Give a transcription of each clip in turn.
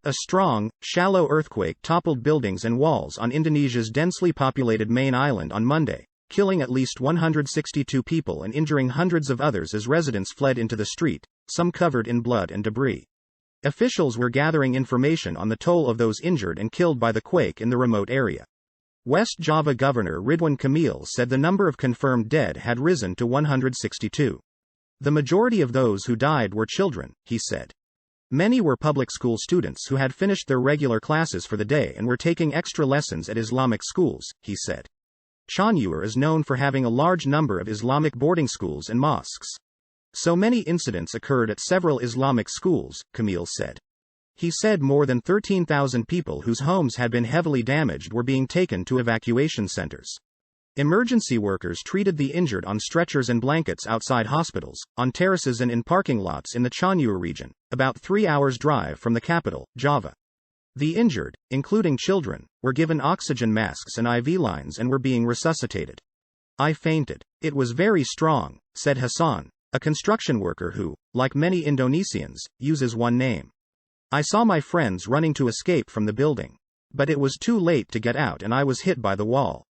A strong, shallow earthquake toppled buildings and walls on Indonesia's densely populated main island on Monday, killing at least 162 people and injuring hundreds of others as residents fled into the street, some covered in blood and debris. Officials were gathering information on the toll of those injured and killed by the quake in the remote area. West Java Governor Ridwan Kamil said the number of confirmed dead had risen to 162. The majority of those who died were children, he said. Many were public school students who had finished their regular classes for the day and were taking extra lessons at Islamic schools, he said. Cianjur is known for having a large number of Islamic boarding schools and mosques. So many incidents occurred at several Islamic schools, Kamil said. He said more than 13,000 people whose homes had been heavily damaged were being taken to evacuation centers. Emergency workers treated the injured on stretchers and blankets outside hospitals, on terraces and in parking lots in the Cianjur region, about 3 hours' drive from the capital, Java. The injured, including children, were given oxygen masks and IV lines and were being resuscitated. I fainted. It was very strong, said Hassan, a construction worker who, like many Indonesians, uses one name. I saw my friends running to escape from the building. But it was too late to get out and I was hit by the wall.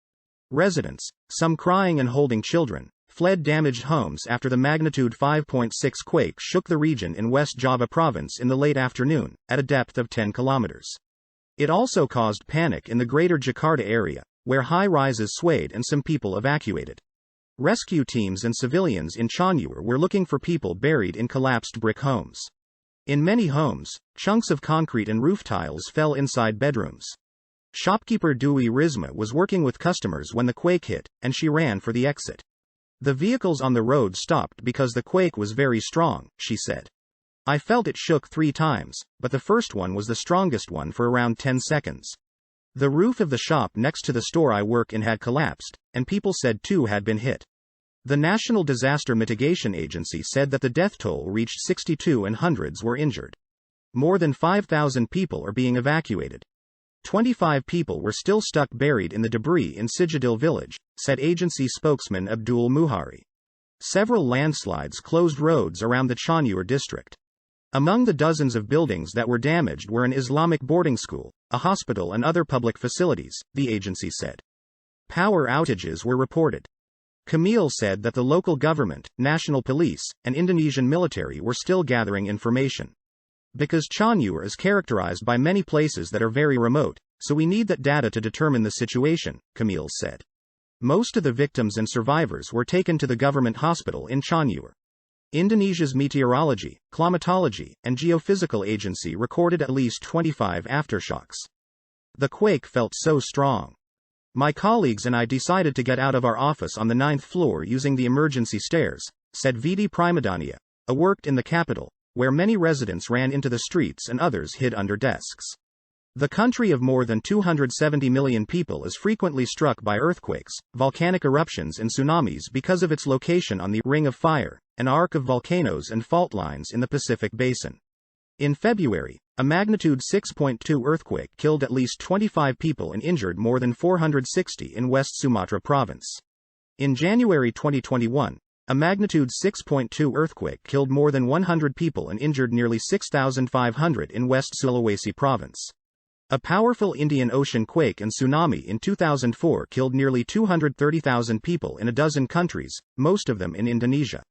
Residents, some crying and holding children, fled damaged homes after the magnitude 5.6 quake shook the region in West Java province in the late afternoon, at a depth of 10 kilometers. It also caused panic in the greater Jakarta area, where high rises swayed and some people evacuated. Rescue teams and civilians in Cianjur were looking for people buried in collapsed brick homes. In many homes, chunks of concrete and roof tiles fell inside bedrooms. Shopkeeper Dwi Risma was working with customers when the quake hit, and she ran for the exit. The vehicles on the road stopped because the quake was very strong, she said. I felt it shook 3 times, but the first one was the strongest one for around 10 seconds. The roof of the shop next to the store I work in had collapsed, and people said 2 had been hit. The National Disaster Mitigation Agency said that the death toll reached 62 and hundreds were injured. More than 5,000 people are being evacuated. 25 people were still stuck buried in the debris in Sijadil village, said agency spokesman Abdul Muhari. Several landslides closed roads around the Cianjur district. Among the dozens of buildings that were damaged were an Islamic boarding school, a hospital and other public facilities, the agency said. Power outages were reported. Kamil said that the local government, national police, and Indonesian military were still gathering information. Because Cianjur is characterized by many places that are very remote, so we need that data to determine the situation, Kamil said. Most of the victims and survivors were taken to the government hospital in Cianjur. Indonesia's Meteorology, Climatology, and Geophysical Agency recorded at least 25 aftershocks. The quake felt so strong. My colleagues and I decided to get out of our office on the 9th floor using the emergency stairs, said Vidi Primadania, a worked in the capital, where many residents ran into the streets and others hid under desks. The country of more than 270 million people is frequently struck by earthquakes, volcanic eruptions and tsunamis because of its location on the Ring of Fire, an arc of volcanoes and fault lines in the Pacific Basin. In February, a magnitude 6.2 earthquake killed at least 25 people and injured more than 460 in West Sumatra province. In January 2021, a magnitude 6.2 earthquake killed more than 100 people and injured nearly 6,500 in West Sulawesi province. A powerful Indian Ocean quake and tsunami in 2004 killed nearly 230,000 people in a dozen countries, most of them in Indonesia.